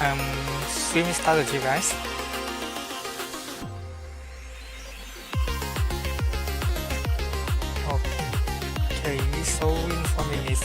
Stream strategy, guys. Okay, so informing is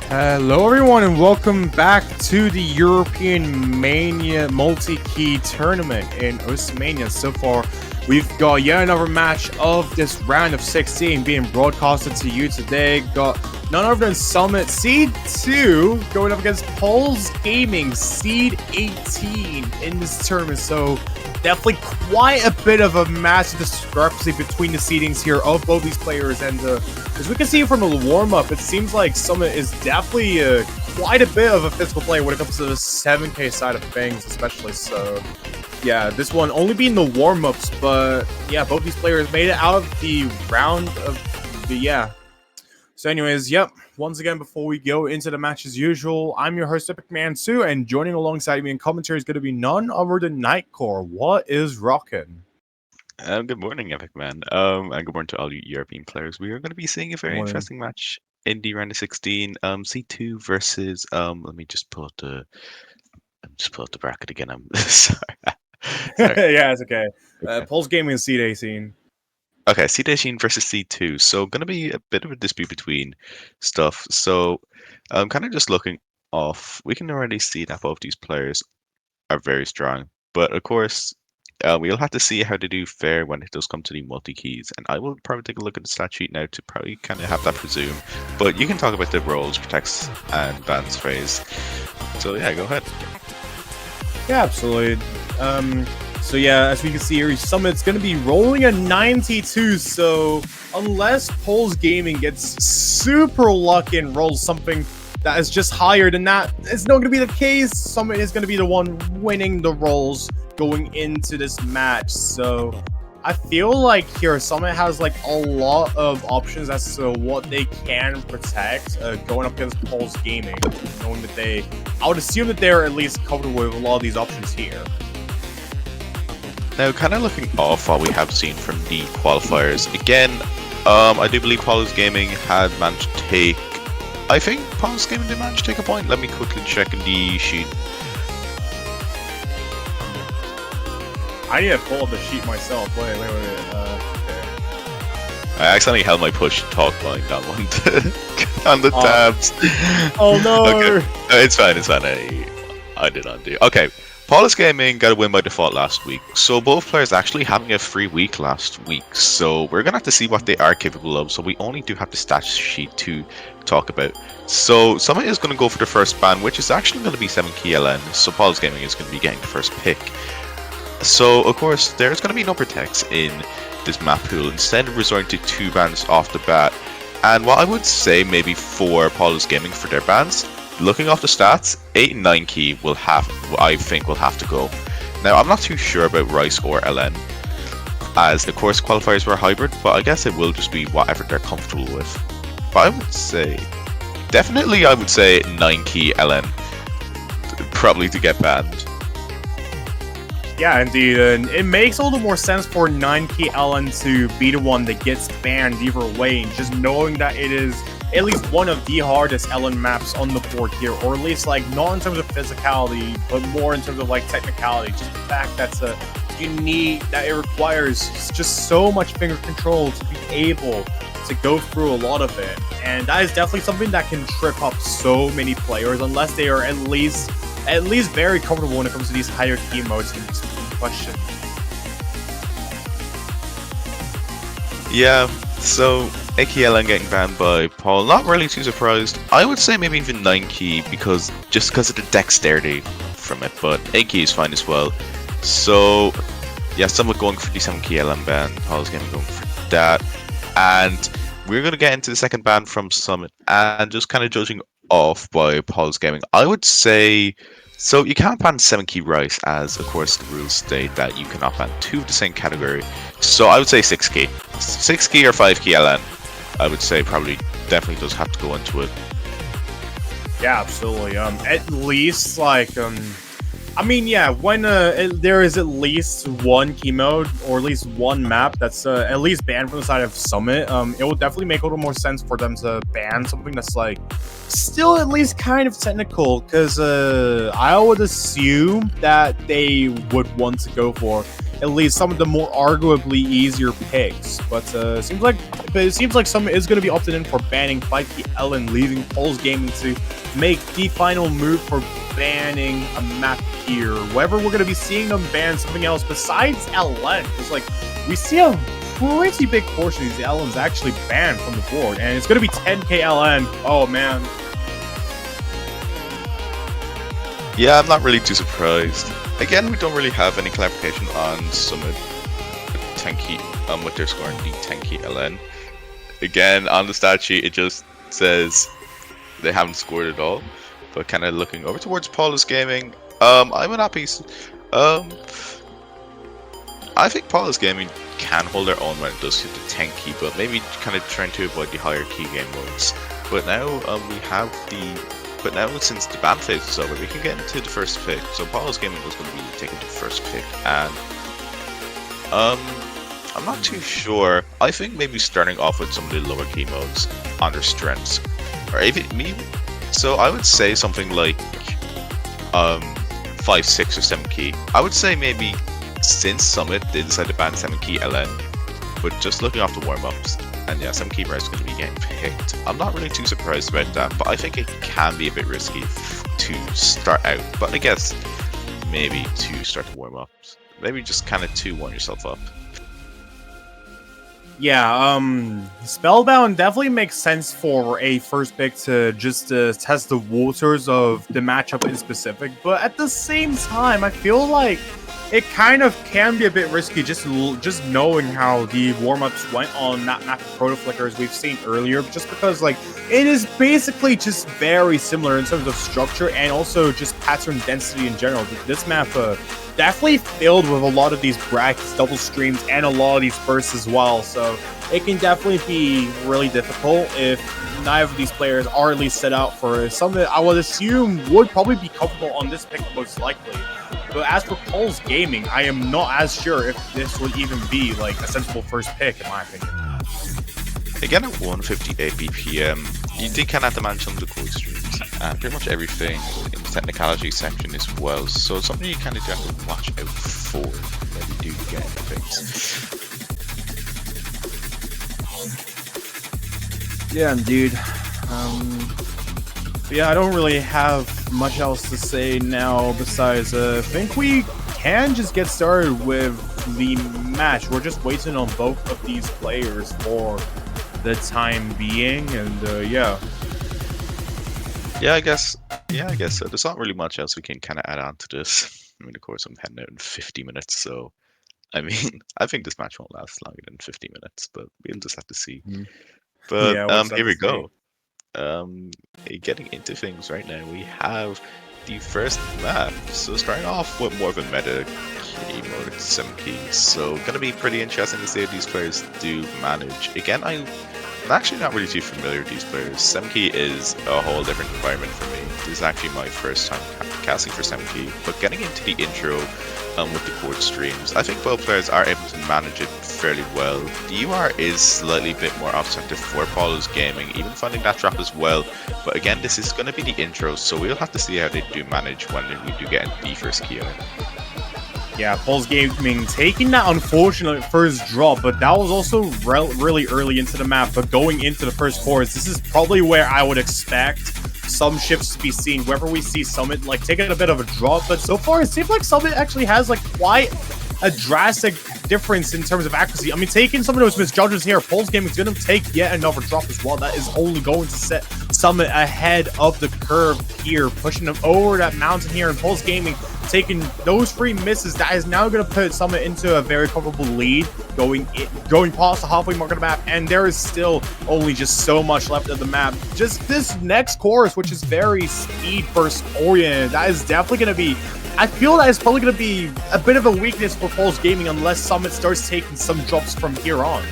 Hello everyone and welcome back to the European Mania Multikey tournament in Osmania. So far we've got yet another match of this round of 16 being broadcasted to you today. Got none other than Summit Seed 2 going up against PaulIsGaming Seed 18 in this tournament. So definitely quite a bit of a massive discrepancy between the seedings here of both these players. And as we can see from the warm-up, it seems like Summit is definitely quite a bit of a physical player when it comes to the 7K side of things, especially. So yeah, this one only being the warm-ups, but yeah, both these players made it out of the round of the So anyways, yep. Once again, before we go into the match as usual, I'm your host, Epic Man 2, and joining alongside me in commentary is going to be none other than Nightkore. What is rockin'? Good morning, Epic Man. And good morning to all you European players. We are going to be seeing a very interesting match in the round of 16. C2 versus let me just pull up the bracket again. I'm sorry. Yeah, it's okay. PaulIsGaming and Seed 18. Okay, C18 versus C2. So going to be a bit of a dispute between stuff. So kind of just looking off, we can already see that both these players are very strong. But of course, we'll have to see how they do fare when it does come to the multi-keys. And I will probably take a look at the stat sheet now to probably kind of have that presume. But you can talk about the roles, protects, and bans phase. So yeah, go ahead. Yeah, absolutely. So yeah, as we can see here, Summit's going to be rolling a 92, so unless PaulIsGaming gets super lucky and rolls something that is just higher than that, it's not going to be the case. Summit is going to be the one winning the rolls going into this match, so I feel like here Summit has like a lot of options as to what they can protect going up against PaulIsGaming, knowing that I would assume that they're at least comfortable with a lot of these options here. Now, kind of looking off what we have seen from the qualifiers, again, I do believe PaulIsGaming had managed to take, I think PaulIsGaming did manage to take a point. Let me quickly check in the sheet. I need to pull up the sheet myself. Wait. Okay. I accidentally held my push talk line down on the tabs. Oh no! Okay. It's fine. I did undo. Okay. PaulIsGaming got a win by default last week, so both players actually having a free week last week, so we're going to have to see what they are capable of, so we only do have the stat sheet to talk about. So Summit is going to go for the first ban, which is actually going to be 7Key LN, so PaulIsGaming is going to be getting the first pick. So of course, there's going to be no protects in this map pool, instead resorting to 2 bans off the bat, and what I would say maybe for PaulIsGaming for their bans, looking off the stats, 8 and 9 key I think will have to go. Now, I'm not too sure about Rice or LN, as the course qualifiers were hybrid, but I guess it will just be whatever they're comfortable with. But I would say 9 key LN, probably to get banned. Yeah, indeed. And it makes a little more sense for 9Key LN to be the one that gets banned either way, and just knowing that it is at least one of the hardest LN maps on the board here, or at least like not in terms of physicality, but more in terms of like technicality. Just the fact that it requires just so much finger control to be able to go through a lot of it, and that is definitely something that can trip up so many players unless they are at least very comfortable when it comes to these higher key modes in question. Yeah, so 8Key LN getting banned by Paul, not really too surprised. I would say maybe even 9Key because of the dexterity from it, but 8Key is fine as well. So yeah, Summit going for the 7Key LN ban, PaulIsGaming going for that, and we're going to get into the second ban from Summit, and just kind of judging off by PaulIsGaming, I would say, so you can't ban 7Key Rice, as of course the rules state that you cannot ban 2 of the same category, so I would say 6Key. 6Key or 5Key LN, I would say definitely does have to go into it. Yeah, absolutely. At least like I mean, yeah, when there is at least one key mode or at least one map that's at least banned from the side of Summit, it will definitely make a little more sense for them to ban something that's like still at least kind of technical, because I would assume that they would want to go for at least some of the more arguably easier picks, but it seems like Summit is going to be opted in for banning 5Key LN, leaving PaulIsGaming to make the final move for banning a map here. Whether we're going to be seeing them ban something else besides LN, because like we see a pretty big portion of these LNs actually banned from the board, and it's going to be 10K LN. Oh man. Yeah, I'm not really too surprised. Again, we don't really have any clarification on Summit Tenki with their score in the Tenki LN. Again, on the stat sheet, it just says they haven't scored at all. But kind of looking over towards PaulIsGaming, I'm an happy. I think PaulIsGaming can hold their own when it does hit the 10 key, but maybe kind of trying to avoid the higher key game modes. But now we have the. But now since the ban phase is over, we can get into the first pick. So PaulIsGaming was going to be taking the first pick, and I'm not too sure. I think maybe starting off with some of the lower key modes on their strengths, or even me. So I would say something like 5, 6, or 7 key. I would say maybe since Summit they decided to ban 7 key LN, but just looking off the warm-ups, and yeah, 7 key Res is going to be getting picked. I'm not really too surprised about that, but I think it can be a bit risky to start out. But I guess maybe to start the warm-ups, maybe just kind of 2-1 yourself up. Yeah, Spellbound definitely makes sense for a first pick to just test the waters of the matchup in specific, but at the same time, I feel like it kind of can be a bit risky just knowing how the warm-ups went on that map of Proto Flicker as we've seen earlier, just because like it is basically just very similar in terms of structure and also just pattern density in general. This map definitely filled with a lot of these brackets, double streams, and a lot of these bursts as well, so it can definitely be really difficult if neither of these players are at least set out for something I would assume would probably be comfortable on this pick most likely. But as for PaulIsGaming, I am not as sure if this would even be like a sensible first pick, in my opinion. Again, at 158 BPM, you did kind of have to manage some of the code streams, and pretty much everything in the technicality section as well. So it's something you kind of do have to watch out for when you do get into things. Yeah, indeed. Yeah, I don't really have much else to say now besides I think we can just get started with the match. We're just waiting on both of these players for the time being, and yeah. Yeah, I guess so. There's not really much else we can kind of add on to this. I mean, of course, I'm heading out in 50 minutes, so I mean, I think this match won't last longer than 50 minutes, but we'll just have to see. But Yeah, here we go. Getting into things right now, we have the first map. So starting off with more of a meta key mode, 7 keys. So gonna be pretty interesting to see how these players do manage. Again, I'm actually not really too familiar with these players. 7 key is a whole different environment for me. This is actually my first time casting for 7 key, but getting into the intro with the chord streams, I think both players are able to manage it fairly well. The UR is slightly bit more offensive for PaulIsGaming, even finding that drop as well. But again, this is going to be the intro, so we'll have to see how they do manage when we do get into the first key on it. Yeah, PaulIsGaming taking that unfortunate first drop, but that was also really early into the map. But going into the first chorus, this is probably where I would expect some shifts to be seen. Wherever we see Summit like taking a bit of a drop, but so far it seems like Summit actually has like quite a drastic difference in terms of accuracy. I mean, taking some of those misjudgments here, PaulIsGaming is going to take yet another drop as well. That is only going to set Summit ahead of the curve here, pushing them over that mountain here, and PaulIsGaming taking those 3 misses. That is now going to put Summit into a very comfortable lead, going past the halfway mark of the map, and there is still only just so much left of the map. Just this next course, which is very speed burst oriented, that is definitely going to be, I feel that is probably going to be a bit of a weakness for PaulIsGaming unless Summit starts taking some drops from here on.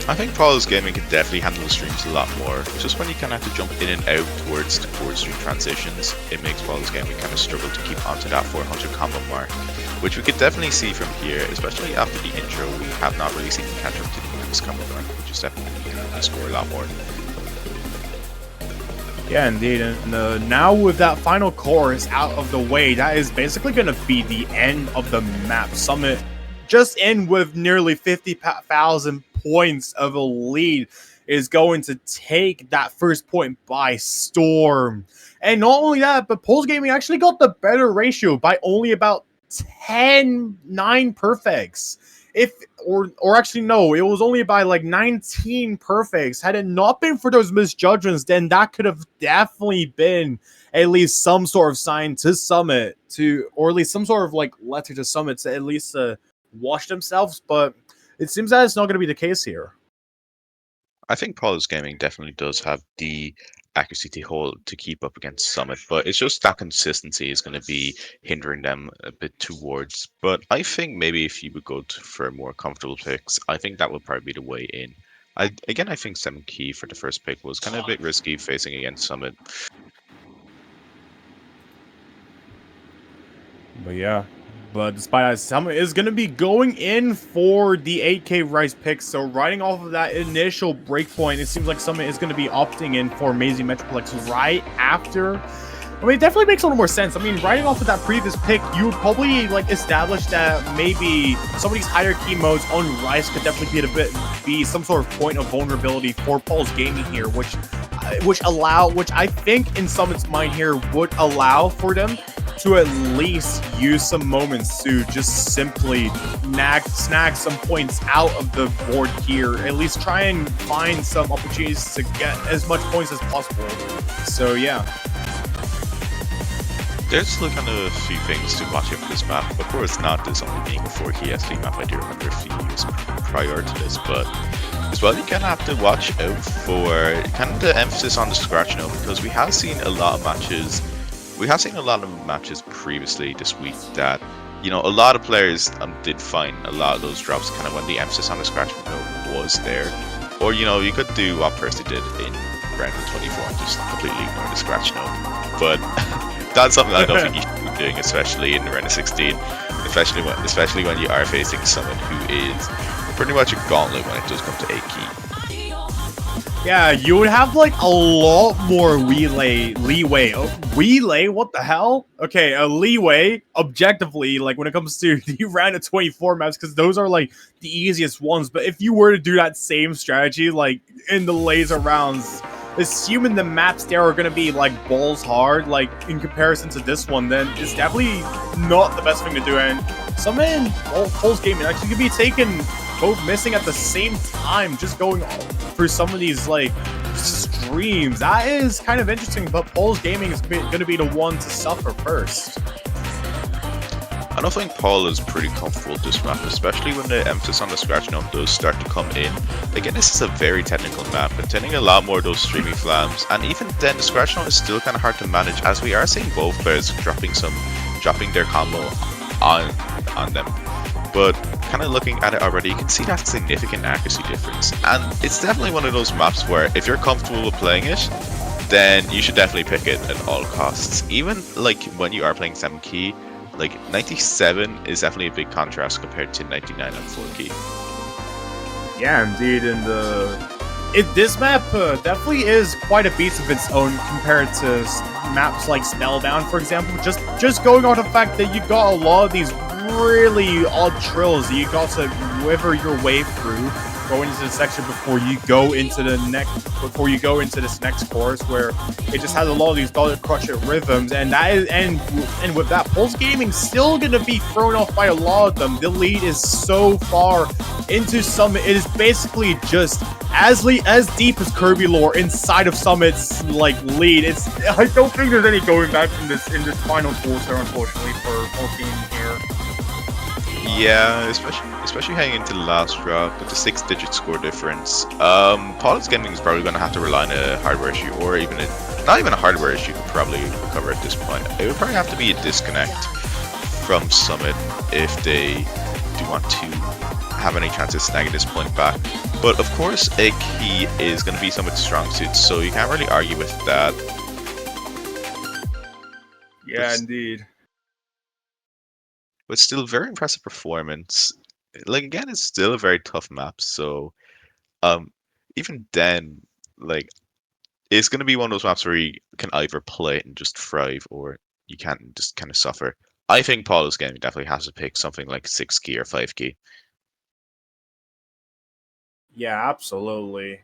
I think PaulIsGaming can definitely handle the streams a lot more. Just when you kind of have to jump in and out towards the chord stream transitions, it makes PaulIsGaming kind of struggle to keep onto that 400 combo mark, which we could definitely see from here, especially after the intro. We have not really seen them catch up to the max combo mark, which is definitely going to score a lot more. Yeah, indeed. And now with that final chorus out of the way, that is basically going to be the end of the map. Summit just in with nearly 50,000 points of a lead is going to take that first point by storm. And not only that, but PaulIsGaming actually got the better ratio by only about 9 perfects. or actually no, it was only by like 19 perfects. Had it not been for those misjudgments, then that could have definitely been at least some sort of sign to Summit or at least some sort of like letter to Summit to at least wash themselves. But it seems that it's not going to be the case here. I think PaulIsGaming definitely does have the accuracy to hold to keep up against Summit, but it's just that consistency is going to be hindering them a bit towards. But I think maybe if you would go for more comfortable picks, I think that would probably be the way in. I think 7 key for the first pick was kind of a bit risky facing against Summit. But yeah. But despite that, Summit is going to be going in for the 8K Rice pick. So riding off of that initial breakpoint, it seems like Summit is going to be opting in for Amazing Metroplex right after. I mean, it definitely makes a little more sense. I mean, riding off of that previous pick, you would probably like establish that maybe some of these higher key modes on Rice could definitely be some sort of point of vulnerability for PaulIsGaming here, which I think in Summit's mind here would allow for them to at least use some moments to just simply snag some points out of the board here. At least try and find some opportunities to get as much points as possible. So yeah. There's still kind of a few things to watch out for this map. Of course, not this only being a 4K SD map. I do remember a few years prior to this, but as well, you kind of have to watch out for kind of the emphasis on the scratch note, because we have seen a lot of matches. We have seen a lot of matches previously this week that, you know, a lot of players did find a lot of those drops kind of when the emphasis on the scratch note was there. Or, you know, you could do what Percy did in round 24 and just completely ignore the scratch note. But that's something I don't think you should be doing, especially in round of 16, especially when you are facing someone who is pretty much a gauntlet when it does come to 8 key. Yeah, you would have like a lot more leeway. Oh, relay? What the hell? Okay, a leeway, objectively, like when it comes to the round of 24 maps, because those are like the easiest ones. But if you were to do that same strategy, like in the laser rounds, assuming the maps there are going to be like balls hard, like in comparison to this one, then it's definitely not the best thing to do. And some in PaulIsGaming actually could be taken both missing at the same time, just going through some of these like streams. That is kind of interesting, but PaulIsGaming is going to be the one to suffer first. I don't think Paul is pretty comfortable with this map, especially when the emphasis on the scratch note does start to come in. Again, this is a very technical map, containing a lot more of those streaming flams, and even then the scratch note is still kind of hard to manage, as we are seeing both players dropping their combo on them. But kind of looking at it already, you can see that significant accuracy difference, and it's definitely one of those maps where if you're comfortable with playing it, then you should definitely pick it at all costs. Even like when you are playing 7 key, like 97 is definitely a big contrast compared to 99 on 4 key. Yeah, indeed, and this map definitely is quite a beast of its own compared to maps like Spellbound, for example. Just going on the fact that you got a lot of these really odd trills that you got to wiver your way through going into the section before you go into this next course, where it just has a lot of these Dollar Crusher rhythms, and that is and with that, PaulIsGaming still gonna be thrown off by a lot of them. The lead is so far into Summit, it is basically just as deep as Kirby lore inside of Summit's like lead. I don't think there's any going back in this final quarter, unfortunately, for PaulIsGaming here. Yeah, especially heading into the last drop with the 6-digit score difference. PaulIsGaming is probably going to have to rely on a hardware issue, or not even a hardware issue could probably recover at this point. It would probably have to be a disconnect from Summit if they do want to have any chance of snagging this point back. But of course, a key is going to be Summit's strong suit, so you can't really argue with that. Yeah, indeed. But still, very impressive performance. Like, again, it's still a very tough map, so even then, like, it's going to be one of those maps where you can either play it and just thrive, or you can't just kind of suffer. I think PaulIsGaming definitely has to pick something like 6 key or 5 key. Yeah, absolutely.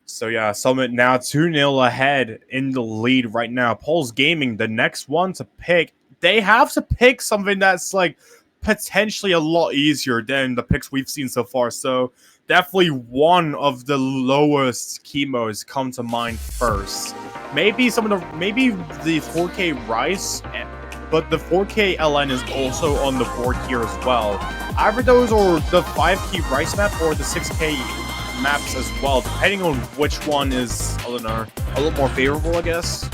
So yeah, Summit now 2-0 ahead in the lead right now. PaulIsGaming, the next one to pick. They have to pick something that's like potentially a lot easier than the picks we've seen so far. So definitely one of the lowest chemos come to mind first. Maybe the 4K Rice, but the 4K LN is also on the board here as well. Either those or the 5K Rice map or the 6K maps as well, depending on which one is, I don't know, a little more favorable, I guess.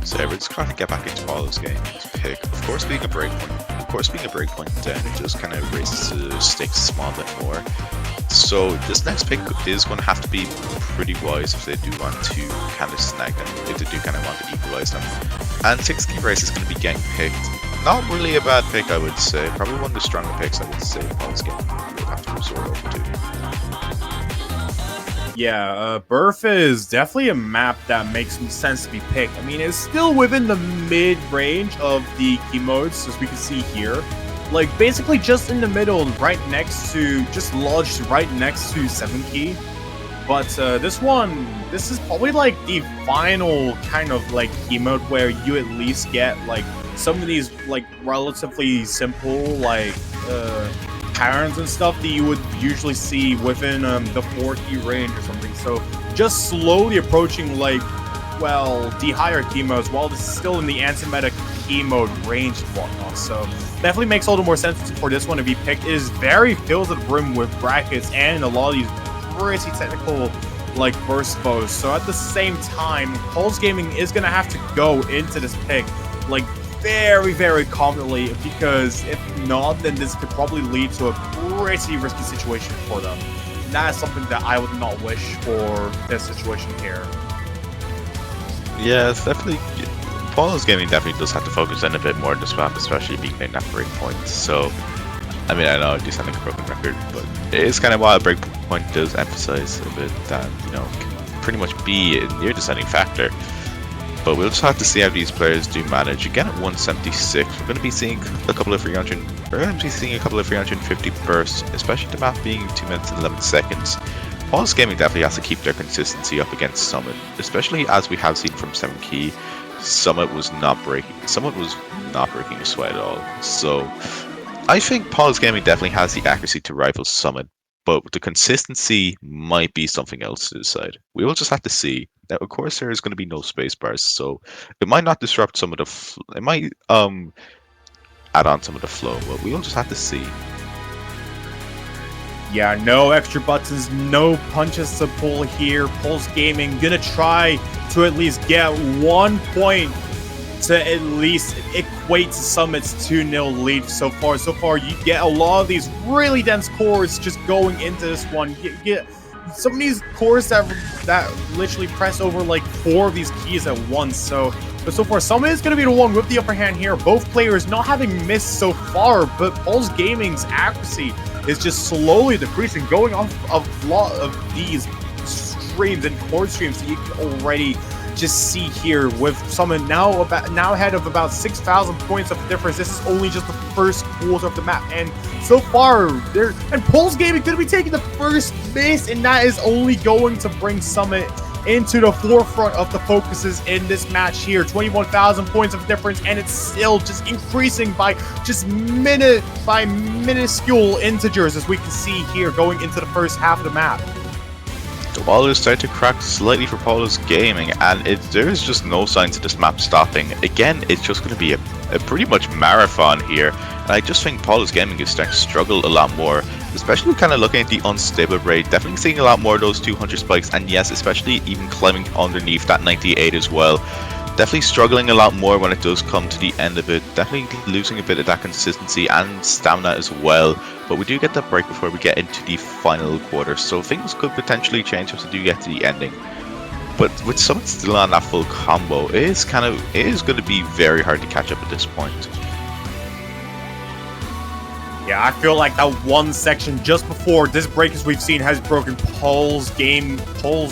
So we're just trying to get back into PaulIsGaming's pick. Of course, being a breakpoint, then it just kind of raises the stakes a small bit more. So this next pick is going to have to be pretty wise if they do want to kind of snag them, if they do kind of want to equalize them. And 6K Rice is going to be getting picked. Not really a bad pick, I would say. Probably one of the stronger picks, I would say, PaulIsGaming will have to resort over to. Yeah, Burf is definitely a map that makes some sense to be picked. I mean, it's still within the mid-range of the key modes, as we can see here. Like, basically just in the middle, right next to, just lodged right next to 7 key. But this is probably like the final kind of like key mode where you at least get like some of these like relatively simple like patterns and stuff that you would usually see within the 4K range or something. So just slowly approaching like, well, the higher key modes while this is still in the anti-meta key mode range and whatnot. So definitely makes a little more sense for this one to be picked. It is very fills the brim with brackets and a lot of these pretty technical like burst bows. So at the same time, PaulIsGaming is gonna have to go into this pick like very, very confidently, because if not, then this could probably lead to a pretty risky situation for them. And that is something that I would not wish for this situation here. Yeah, it's definitely. PaulIsGaming definitely does have to focus in a bit more on this map, especially being in that breakpoint. So, I mean, I know I do sound like a broken record, but it is kind of why a breakpoint does emphasize a bit that, you know, can pretty much be a near deciding factor. But we'll just have to see how these players do manage. Again, at 176, we're going to be seeing a couple of 350 bursts, especially the map being 2 minutes and 11 seconds. PaulIsGaming definitely has to keep their consistency up against Summit, especially as we have seen from 7 key. Summit was not breaking a sweat at all. So I think PaulIsGaming definitely has the accuracy to rival Summit, but the consistency might be something else to decide. We will just have to see. Now, of course, there is going to be no space bars, so it might not disrupt some of the. It might add on some of the flow, but we will just have to see. Yeah, no extra buttons, no punches to pull here. PaulIsGaming gonna try to at least get 1 point to at least equate to Summit's 2-0 lead so far. So far, you get a lot of these really dense cores just going into this one. You get some of these cores that literally press over like 4 of these keys at once. But so far, Summit is going to be the one with the upper hand here. Both players not having missed so far, but PaulIsGaming's accuracy is just slowly decreasing, going off a lot of these streams and chord streams that you can already just see here, with Summit now ahead of about 6,000 points of difference. This is only just the first quarter of the map, and so far PaulIsGaming could be taking the first base, and that is only going to bring Summit into the forefront of the focuses in this match here. 21,000 points of difference, and it's still just increasing by just minuscule integers, as we can see here going into the first half of the map. The wall is starting to crack slightly for PaulIsGaming, and there is just no signs of this map stopping. Again, it's just going to be a pretty much marathon here, and I just think PaulIsGaming is starting to struggle a lot more, especially kind of looking at the unstable rate. Definitely seeing a lot more of those 200 spikes, and yes, especially even climbing underneath that 98 as well. Definitely struggling a lot more when it does come to the end of it. Definitely losing a bit of that consistency and stamina as well. But we do get that break before we get into the final quarter, so things could potentially change once we do get to the ending. But with Summit still on that full combo, it is going to be very hard to catch up at this point. Yeah, I feel like that one section just before this break, as we've seen, has broken Paul's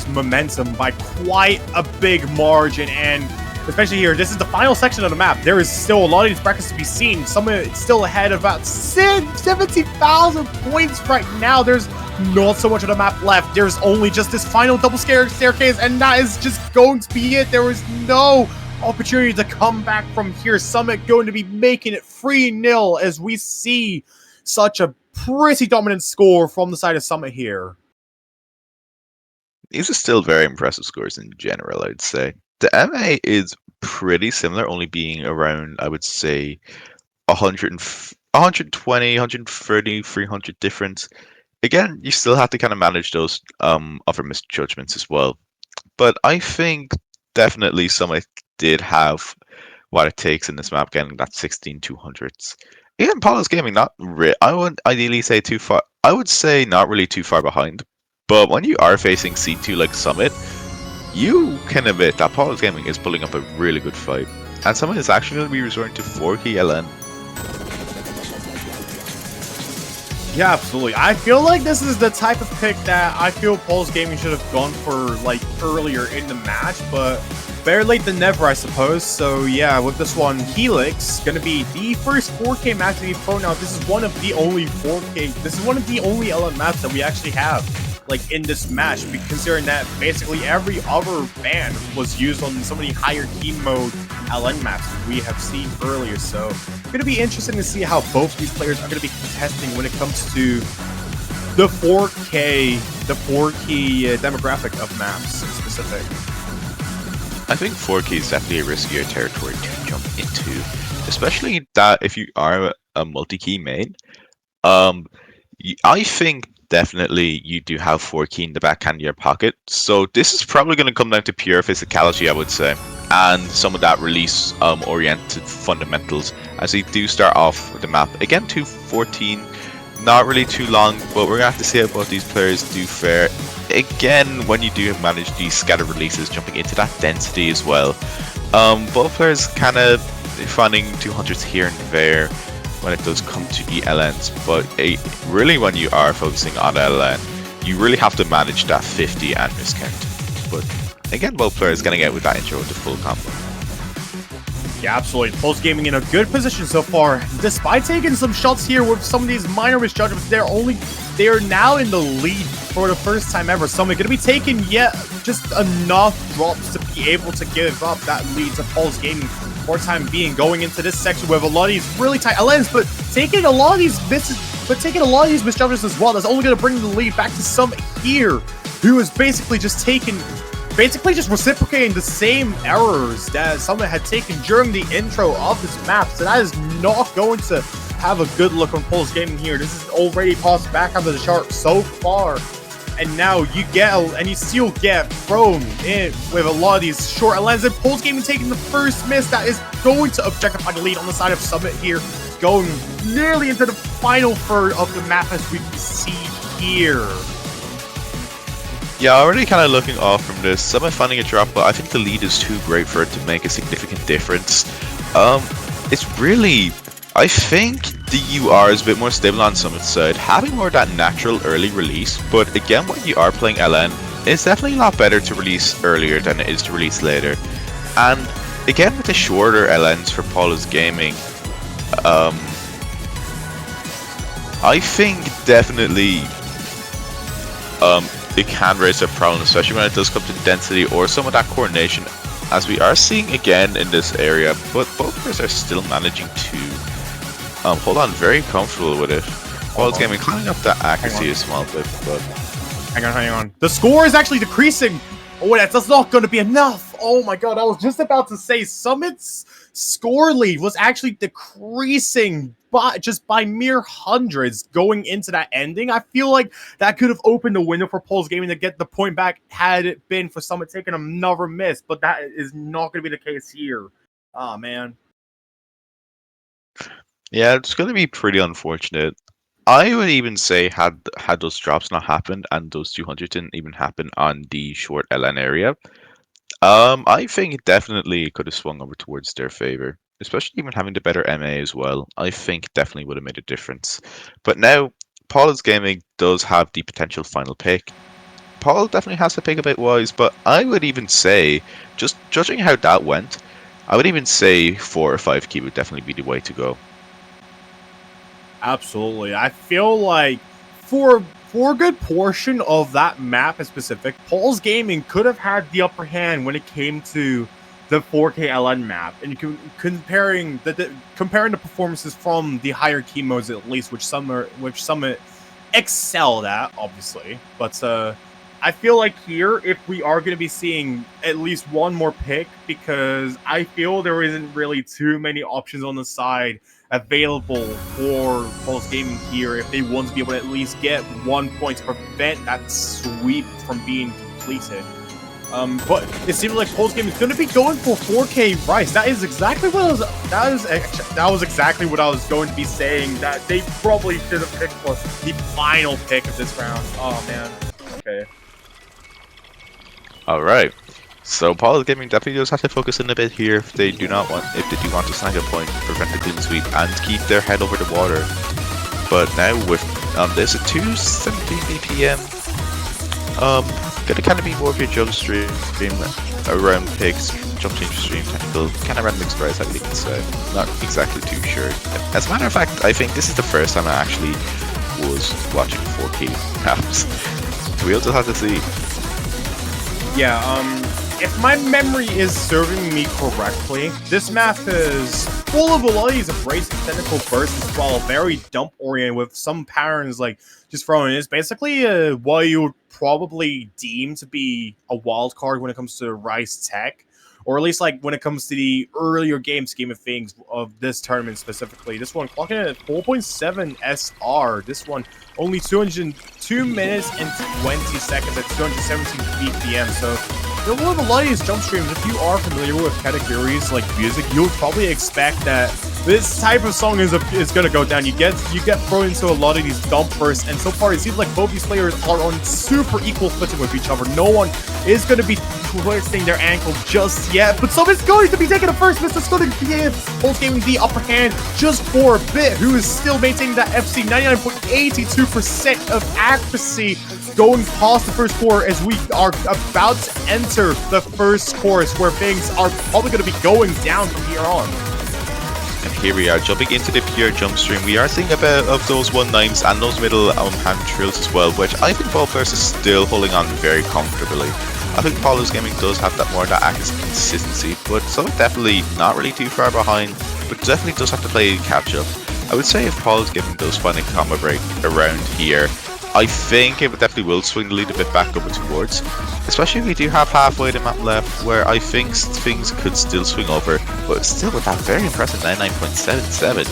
momentum by quite a big margin, and especially here, this is the final section of the map. There is still a lot of these brackets to be seen. Summit still ahead of about 70,000 points right now. There's not so much of the map left. There's only just this final double staircase, and that is just going to be it. There is no opportunity to come back from here. Summit going to be making it 3-0 as we see such a pretty dominant score from the side of Summit here. These are still very impressive scores in general, I'd say. The MA is pretty similar, only being around, I would say, 120, 130, 300 difference. Again, you still have to kind of manage those other misjudgments as well. But I think definitely Summit did have what it takes in this map, getting that 16-200s. Again, PaulIsGaming, I wouldn't ideally say too far. I would say not really too far behind. But when you are facing C2 like Summit, you can admit that PaulIsGaming is pulling up a really good fight. And Summit is actually going to be resorting to 4-key LN. Yeah, absolutely. I feel like this is the type of pick that I feel PaulIsGaming should have gone for like earlier in the match, but better late than never, I suppose. So yeah, with this one, Helix gonna be the first 4K match to be pro. Now, this is one of the only 4K. This is one of the only LN maps that we actually have like in this match, considering that basically every other ban was used on so many higher key mode LN maps we have seen earlier. So going to be interesting to see how both these players are going to be contesting when it comes to the 4K demographic of maps in specific. I think 4K is definitely a riskier territory to jump into, especially that if you are a multi-key main. I think definitely you do have 4K in the backhand of your pocket, so this is probably going to come down to pure physicality, I would say, and some of that release oriented fundamentals as they do start off with the map. Again, 214, not really too long, but we're going to have to see how both these players do fare. Again, when you do manage these scattered releases, jumping into that density as well. Both players kind of finding 200s here and there when it does come to the LNs, but really when you are focusing on LN, you really have to manage that 50 and miscount. But again, both players getting out with that intro with the full combo. Yeah, absolutely. PaulIsGaming in a good position so far. Despite taking some shots here with some of these minor misjudgments, they are now in the lead for the first time ever. Summit going to be taking yet just enough drops to be able to give up that lead to PaulIsGaming for time being, going into this section with a lot of these really tight LNs, but taking a lot of these misjudgments as well. That's only going to bring the lead back to Summit here, who is basically just reciprocating the same errors that Summit had taken during the intro of this map. So that is not going to have a good look on PaulIsGaming here. This is already tossed back onto the chart so far. And now you still get thrown in with a lot of these short LNs. And PaulIsGaming taking the first miss that is going to objectify the lead on the side of Summit here, going nearly into the final third of the map as we can see here. Yeah, already kind of looking off from this. Summit finding a drop, but I think the lead is too great for it to make a significant difference. It's really, I think the UR is a bit more stable on Summit's side, having more of that natural early release, but again, when you are playing LN, it's definitely a lot better to release earlier than it is to release later. And again, with the shorter LNs for PaulIsGaming, I think definitely it can raise a problem, especially when it does come to density or some of that coordination, as we are seeing again in this area, but both players are still managing to hold on very comfortable with it. PaulIsGaming climbing up that accuracy a small bit, but hang on. The score is actually decreasing. Oh, that's not going to be enough. Oh my god, I was just about to say Summit's score lead was actually decreasing by mere hundreds going into that ending. I feel like that could have opened the window for PaulIsGaming to get the point back had it been for Summit taking another miss, but that is not going to be the case here. Oh man. Yeah, it's going to be pretty unfortunate. I would even say had those drops not happened and those 200 didn't even happen on the short LN area, I think it definitely could have swung over towards their favor, especially even having the better MA as well. I think definitely would have made a difference. But now, PaulIsGaming does have the potential final pick. Paul definitely has to pick a bit wise, but I would even say, just judging how that went, I would even say 4 or 5 key would definitely be the way to go. Absolutely. I feel like for a good portion of that map in specific, PaulIsGaming could have had the upper hand when it came to the 4K LN map and comparing the performances from the higher key modes, at least, which some excelled at, obviously. But I feel like here, if we are going to be seeing at least one more pick, because I feel there isn't really too many options on the side available for PaulIsGaming here if they want to be able to at least get 1 point to prevent that sweep from being completed. But it seems like PaulIsGaming is going to be going for 4K Rice. That is exactly what that was exactly what I was going to be saying. That they probably should have picked for the final pick of this round. Oh man. Okay. All right. So PaulIsGaming definitely does have to focus in a bit here if they do want to snag a point, prevent the clean sweep, and keep their head over the water. But now with there's a 270 BPM. Gonna kind of be more of your jump stream around picks, jump stream technical, kind of random mixed price, I think it's not exactly too sure. As a matter of fact, I think this is the first time I actually was watching 4K maps. We'll just have to see. Yeah, if my memory is serving me correctly, this map is full of varieties of race and technical bursts as well, very dump-oriented with some patterns like just throwing. It's basically what you would probably deem to be a wild card when it comes to Rice Tech, or at least like when it comes to the earlier game scheme of things of this tournament specifically. This one clocking in at 4.7 SR. This one only 202 minutes and 20 seconds at 217 BPM. So there will have a lot of these jump streams. If you are familiar with categories like music, you'll probably expect that this type of song is going to go down. You get thrown into a lot of these dump bursts, and so far it seems like both these players are on super equal footing with each other. No one is going to be twisting their ankle just yet, but someone's going to be taking a first miss. It's going to give PaulIsGaming the upper hand just for a bit, who is still maintaining that FC 99.82% of accuracy going past the first quarter as we are about to enter the first chorus where things are probably going to be going down from here on. And here we are jumping into the pure jump stream. We are seeing a bit of those 1-9s and those middle hand trills as well, which I think both players are still holding on very comfortably. I think PaulIsGaming does have that more of that accuracy consistency, but so definitely not really too far behind, but definitely does have to play catch up. I would say if PaulIsGaming does find a combo break around here, I think it definitely will swing the lead a bit back over towards, especially if we do have halfway the map left, where I think things could still swing over, but still with that very impressive 99.77.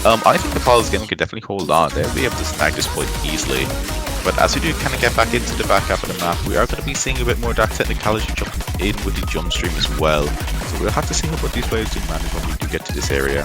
I think the PaulIsGaming could definitely hold on. They'll be able to snag this point easily. But as we do kind of get back into the back half of the map, we are going to be seeing a bit more of that technicality jumping in with the jump stream as well. So we'll have to see what these players do manage when we do get to this area.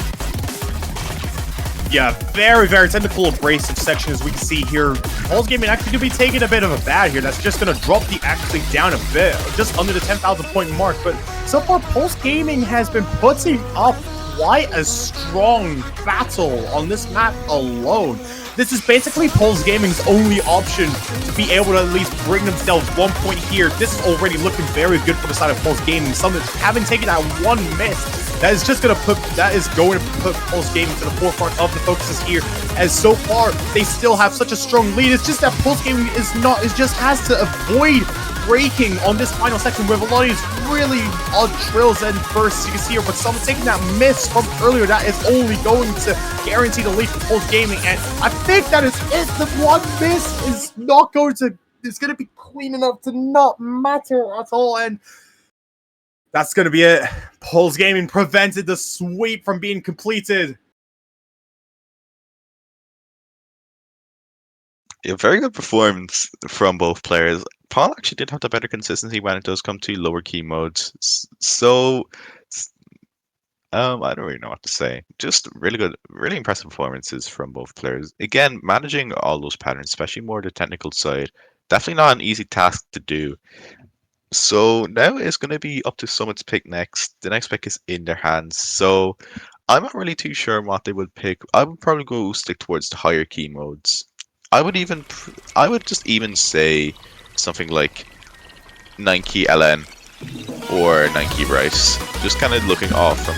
Yeah, very, very technical abrasive section as we can see here. PaulIsGaming actually could be taking a bit of a bad here. That's just going to drop the accuracy down a bit, just under the 10,000 point mark. But so far, PaulIsGaming has been putting up quite a strong battle on this map alone. This is basically PaulIsGaming's only option to be able to at least bring themselves 1 point here. This is already looking very good for the side of PaulIsGaming. Some having taken that one miss. That is going to put PaulIsGaming to the forefront of the focuses here. As so far, they still have such a strong lead. It's just that PaulIsGaming just has to avoid breaking on this final section with a lot of these really odd trills and bursts you can see here, but someone taking that miss from earlier, that is only going to guarantee the lead for PaulIsGaming, and I think that is it. The one miss is not going to, it's going to be clean enough to not matter at all, and that's going to be it. PaulIsGaming prevented the sweep from being completed. Yeah, very good performance from both players. Paul actually did have the better consistency when it does come to lower key modes. So, I don't really know what to say. Just really good, really impressive performances from both players. Again, managing all those patterns, especially more the technical side, definitely not an easy task to do. So now it's going to be up to Summit's pick next. The next pick is in their hands. So I'm not really too sure what they would pick. I would probably go stick towards the higher key modes. I would just even say something like 9-key LN or 9-key Rice. Just kind of looking off from.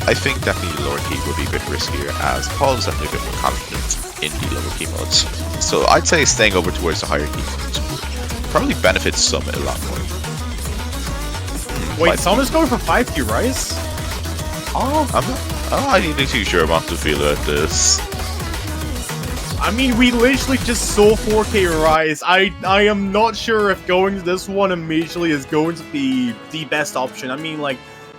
I think definitely the lower key would be a bit riskier, as Paul is definitely a bit more confident in the lower key modes. So I'd say staying over towards the higher key modes would probably benefit Summit a lot more. Wait, someone's going for 5Q, Rice? Oh, I'm not even too sure about to feel about this. I mean, we literally just saw 4K Rise. I am not sure if going to this one immediately is going to be the best option. I mean, like,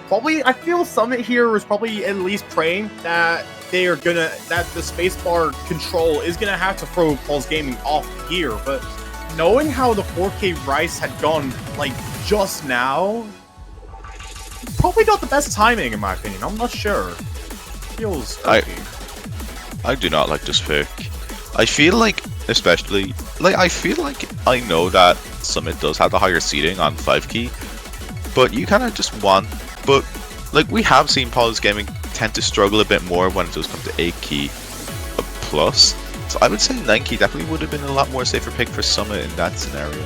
probably, I feel Summit here is probably at least praying that that the spacebar control is gonna have to throw PaulIsGaming off here, but knowing how the 4K Rise had gone, like, just now, probably not the best timing, in my opinion. I'm not sure. Feels I do not like this pick. I feel like, especially, like, I feel like I know that Summit does have the higher seating on 5 key, but you kind of just want, but, like, we have seen PaulIsGaming tend to struggle a bit more when it does come to 8 key plus, so I would say 9 key definitely would have been a lot more safer pick for Summit in that scenario.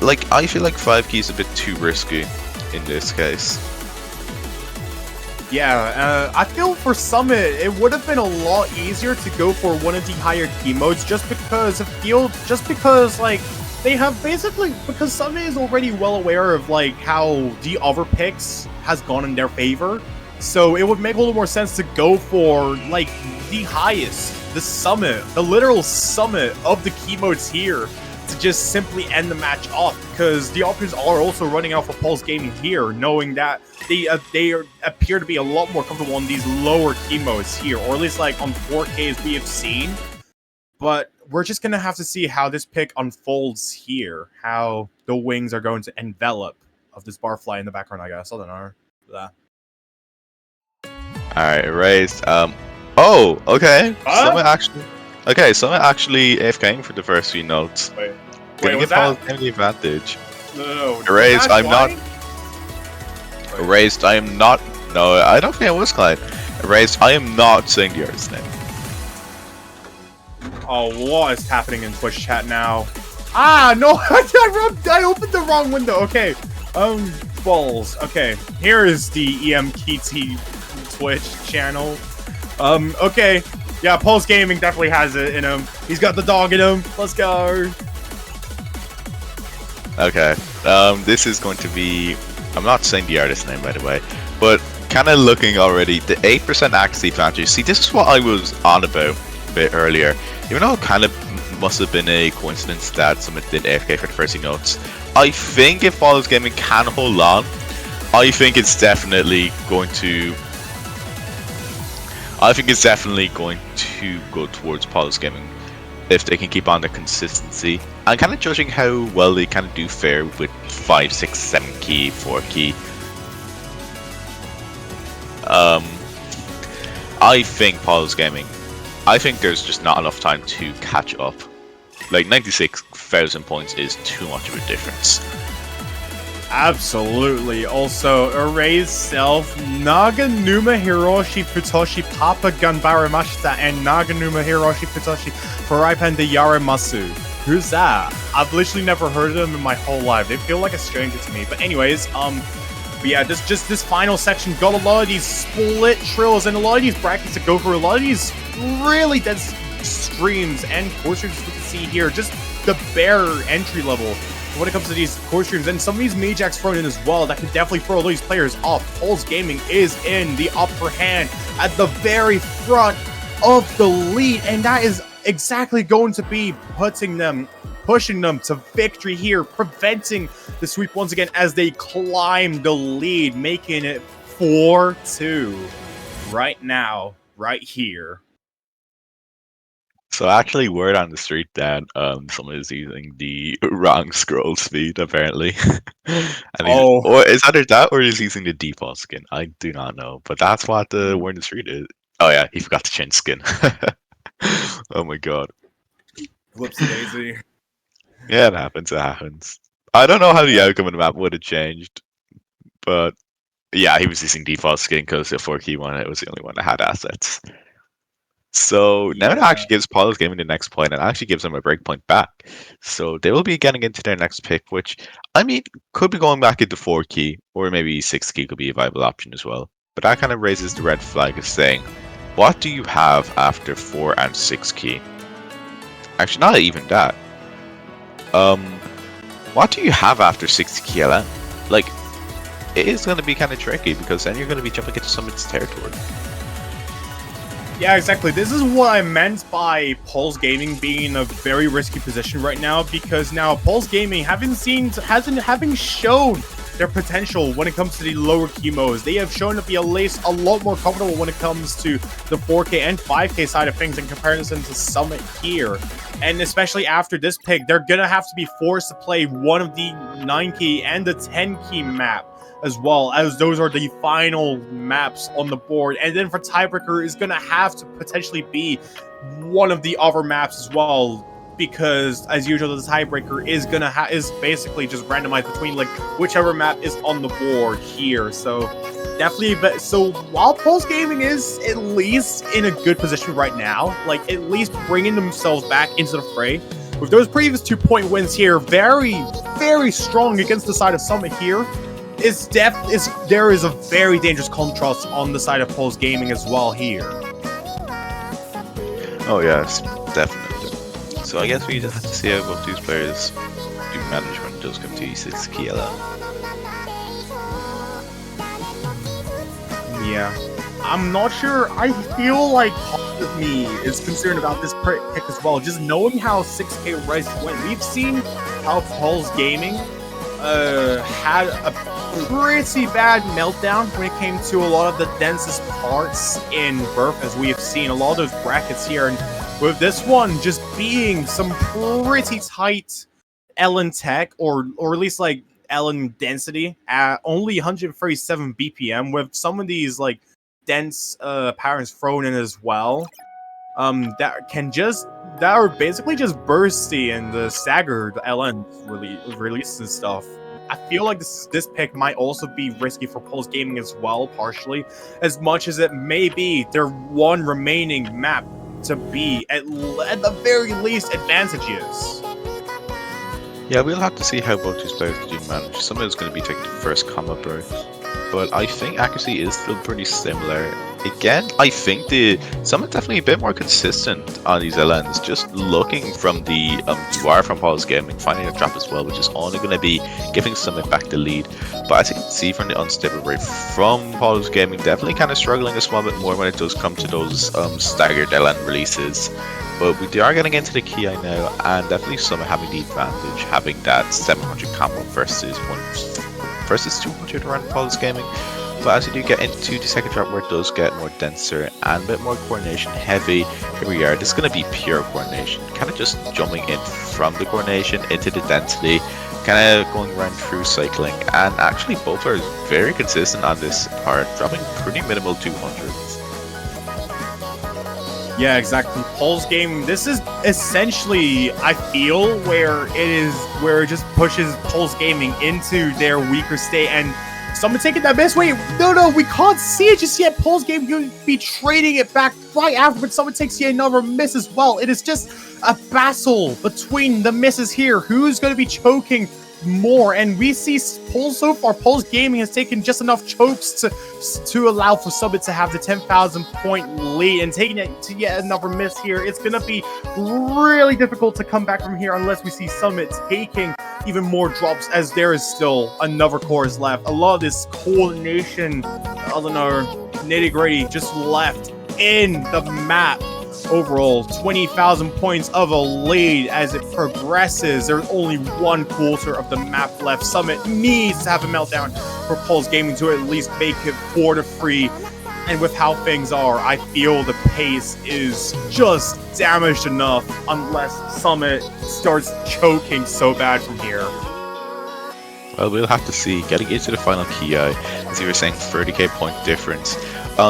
Like, I feel like 5 key is a bit too risky in this case. Yeah, I feel for Summit, it would have been a lot easier to go for one of the higher key modes just because like, they have basically, because Summit is already well aware of, like, how the other picks has gone in their favor, so it would make a little more sense to go for, like, the highest, the Summit, the literal Summit of the key modes here, to just simply end the match off, because the options are also running out for PaulIsGaming here, knowing that they appear to be a lot more comfortable on these lower key modes here, or at least like on 4K as we have seen. But we're just gonna have to see how this pick unfolds here, how the wings are going to envelop of this barfly in the background, I guess. I don't know. Yeah. Alright, erased. Oh, okay. Summit actually AFKing for the first few notes. Wait, Gonna was give that? PaulIsGaming the advantage. No. Erased, I'm not. Erased, I am not. No, I don't think I was Clyde. Erased, I am not saying the artist's name. Oh, what is happening in Twitch chat now? Ah, no, I opened the wrong window. Okay, balls. Okay, here is the EMKT Twitch channel. Okay, yeah, PaulIsGaming definitely has it in him. He's got the dog in him. Let's go. Okay, this is going to be. I'm not saying the artist's name, by the way, but kind of looking already, the 8% accuracy advantage. See, this is what I was on about a bit earlier. Even though it kind of must have been a coincidence that someone did AFK for the first few notes, I think if PaulIsGaming can hold on, I think it's definitely going to go towards PaulIsGaming if they can keep on the consistency. I'm kind of judging how well they kind of do fare with 5, 6, 7 key, 4 key. I think PaulIsGaming, I think there's just not enough time to catch up. Like, 96,000 points is too much of a difference. Absolutely. Also, Erase Self, Naganuma Hiroshi Futoshi Papa Ganbara Mashita, and Naganuma Hiroshi Futoshi Faraipan de Yaramasu. Who's that? I've literally never heard of them in my whole life. They feel like a stranger to me. But anyways, but yeah, this final section got a lot of these split trills and a lot of these brackets to go for. A lot of these really dense streams and core streams we can see here. Just the bare entry level when it comes to these core streams, and some of these Majax thrown in as well that could definitely throw these players off. PaulIsGaming is in the upper hand at the very front of the lead, and that is exactly going to be pushing them to victory here, preventing the sweep once again as they climb the lead, making it 4-2 right now, right here. So actually, word on the street that someone is using the wrong scroll speed apparently. Or is either that or is using the default skin. I do not know, but that's what the word on the street is. Oh yeah, he forgot to change skin. Oh my god. Whoopsie daisy. Yeah, it happens. It happens. I don't know how the outcome of the map would have changed, but yeah, he was using default skin because the 4 key one, it was the only one that had assets. So now it actually gives PaulIsGaming the next point and actually gives them a breakpoint back. So they will be getting into their next pick, which, I mean, could be going back into 4 key, or maybe 6 key could be a viable option as well. But that kind of raises the red flag of saying, what do you have after 4 and 6 key? Actually, not even that. What do you have after 6 key LM? Like, it is going to be kind of tricky because then you're going to be jumping into Summit's territory. Yeah, exactly. This is what I meant by PaulIsGaming being in a very risky position right now, because now PaulIsGaming having shown their potential when it comes to the lower chemos. They have shown to be at least a lot more comfortable when it comes to the 4K and 5K side of things in comparison to Summit here. And especially after this pick, they're gonna have to be forced to play one of the 9-key and the 10-key map, as well, as those are the final maps on the board. And then for tiebreaker is going to have to potentially be one of the other maps as well, because as usual the tiebreaker is going to is basically just randomized between like whichever map is on the board here. So definitely, but so while PaulIsGaming is at least in a good position right now, like at least bringing themselves back into the fray with those previous 2-point wins here, very strong against the side of Summit here. There is a very dangerous contrast on the side of PaulIsGaming as well here. Oh yes, definitely. So I guess we just have to see how both these players do manage when it does come to E6 key LN. Yeah. I'm not sure. I feel like part of me is concerned about this pick as well. Just knowing how 6K Res went. We've seen how PaulIsGaming had a pretty bad meltdown when it came to a lot of the densest parts in Birth, as we have seen a lot of those brackets here, and with this one just being some pretty tight LN tech, or at least like LN density at only 137 BPM, with some of these like dense patterns thrown in as well. That are basically just bursty and the staggered LN release and stuff. I feel like this pick might also be risky for PaulIsGaming as well, partially, as much as it may be their one remaining map to be at the very least advantageous. Yeah, we'll have to see how both these players do manage. Someone is going to be taking the first comma break, but I think accuracy is still pretty similar. Again, I think Summit's definitely a bit more consistent on these LNs. Just looking from the UR from PaulIsGaming, finding a drop as well, which is only going to be giving Summit back the lead. But as you can see from the unstable rate from PaulIsGaming, definitely kind of struggling a small bit more when it does come to those staggered LN releases. But we are getting into the key now, and definitely Summit having the advantage, having that 700 combo versus 200 around PaulIsGaming. But as you do get into the second drop, where it does get more denser and a bit more coordination heavy, here we are. This is going to be pure coordination, kind of just jumping in from the coordination into the density, kind of going around through cycling, and actually both are very consistent on this part, dropping pretty minimal 200s. Yeah, exactly. PaulIsGaming, this is essentially, I feel, where it just pushes PaulIsGaming into their weaker state, and someone taking that miss. Wait, no, we can't see it just yet. PaulIsGaming could be trading it back right after, but someone takes yet another miss as well. It is just a battle between the misses here. Who's going to be choking more? And we see so far, PaulIsGaming has taken just enough chokes to allow for Summit to have the 10,000 point lead, and taking it to yet another miss here, it's going to be really difficult to come back from here unless we see Summit taking even more drops, as there is still another course left. A lot of this coordination, I don't know, nitty-gritty just left in the map. Overall, 20,000 points of a lead as it progresses. There's only 1/4 of the map left. Summit needs to have a meltdown for PaulIsGaming to at least make it 4-3. And with how things are, I feel the pace is just damaged enough unless Summit starts choking so bad from here. Well, we'll have to see. Getting into the final KI, as you were saying, 30k point difference.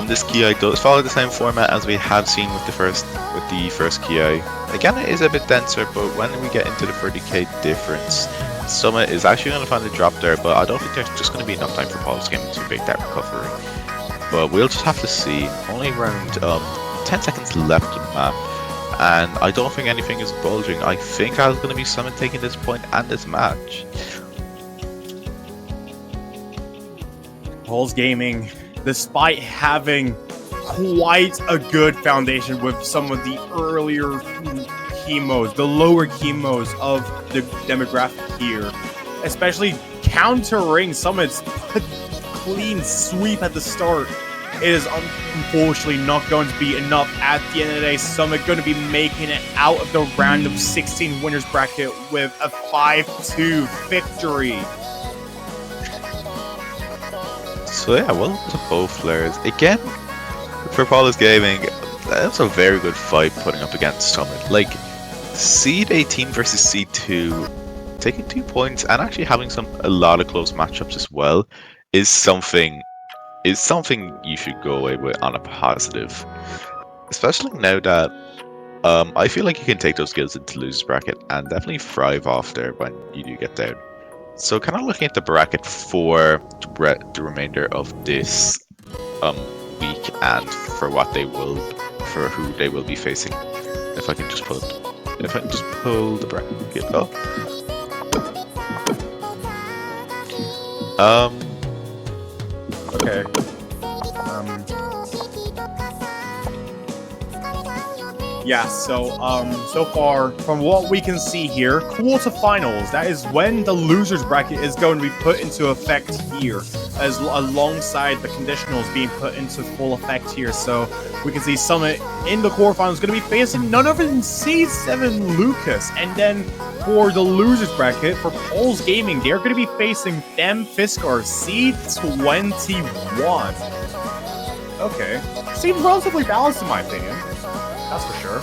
This KI does follow the same format as we have seen with the first KI. Again, it is a bit denser, but when we get into the 30k difference, Summit is actually going to find a drop there, but I don't think there's just going to be enough time for PaulIsGaming to make that recovery. But we'll just have to see. Only around 10 seconds left of the map, and I don't think anything is bulging. I think I was going to be Summit taking this point and this match. PaulIsGaming, despite having quite a good foundation with some of the earlier chemos, the lower chemos of the demographic here, especially countering Summit's clean sweep at the start, it is unfortunately not going to be enough at the end of the day. Summit going to be making it out of the round of 16 winners bracket with a 5-2 victory. So yeah, well to both players. Again, for PaulIsGaming, that's a very good fight putting up against Summit. Like, Seed 18 versus Seed 2, taking 2 points and actually having a lot of close matchups as well is something you should go away with on a positive. Especially now that I feel like you can take those skills into losers bracket and definitely thrive off there when you do get down. So kind of looking at the bracket for the remainder of this week and for who they will be facing. If I can just pull the bracket up. Okay. Yeah, so far, from what we can see here, quarterfinals, that is when the losers bracket is going to be put into effect here, as alongside the conditionals being put into full effect here. So we can see Summit in the quarterfinals going to be facing none other than C7 Lucas. And then for the losers bracket, for PaulIsGaming, they're going to be facing Them Fiskar, C21. Okay. Seems relatively balanced in my opinion. That's for sure.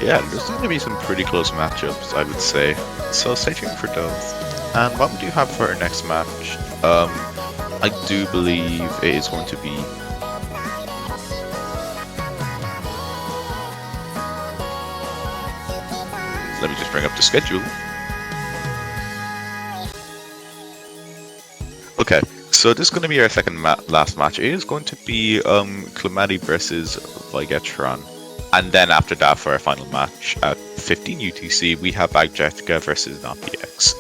Yeah, there's going to be some pretty close matchups, I would say. So stay tuned for those. And what we do have for our next match, I do believe it is going to be... Let me just bring up the schedule. Okay, so this is going to be our second last match. It is going to be Clemati versus Vigetron. And then after that, for our final match at 15 UTC, we have Agjetica versus NotPX.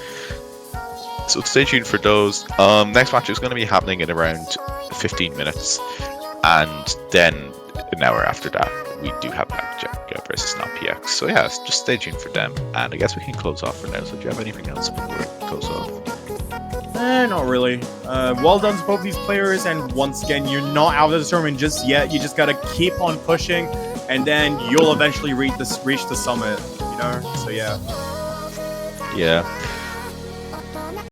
So stay tuned for those. Next match is going to be happening in around 15 minutes. And then an hour after that, we do have Agjetica versus NotPX. So yeah, just stay tuned for them. And I guess we can close off for now. So do you have anything else before we close off? Not really. Well done to both these players. And once again, you're not out of the tournament just yet. You just got to keep on pushing. And then you'll eventually reach the summit, you know? So yeah. Yeah.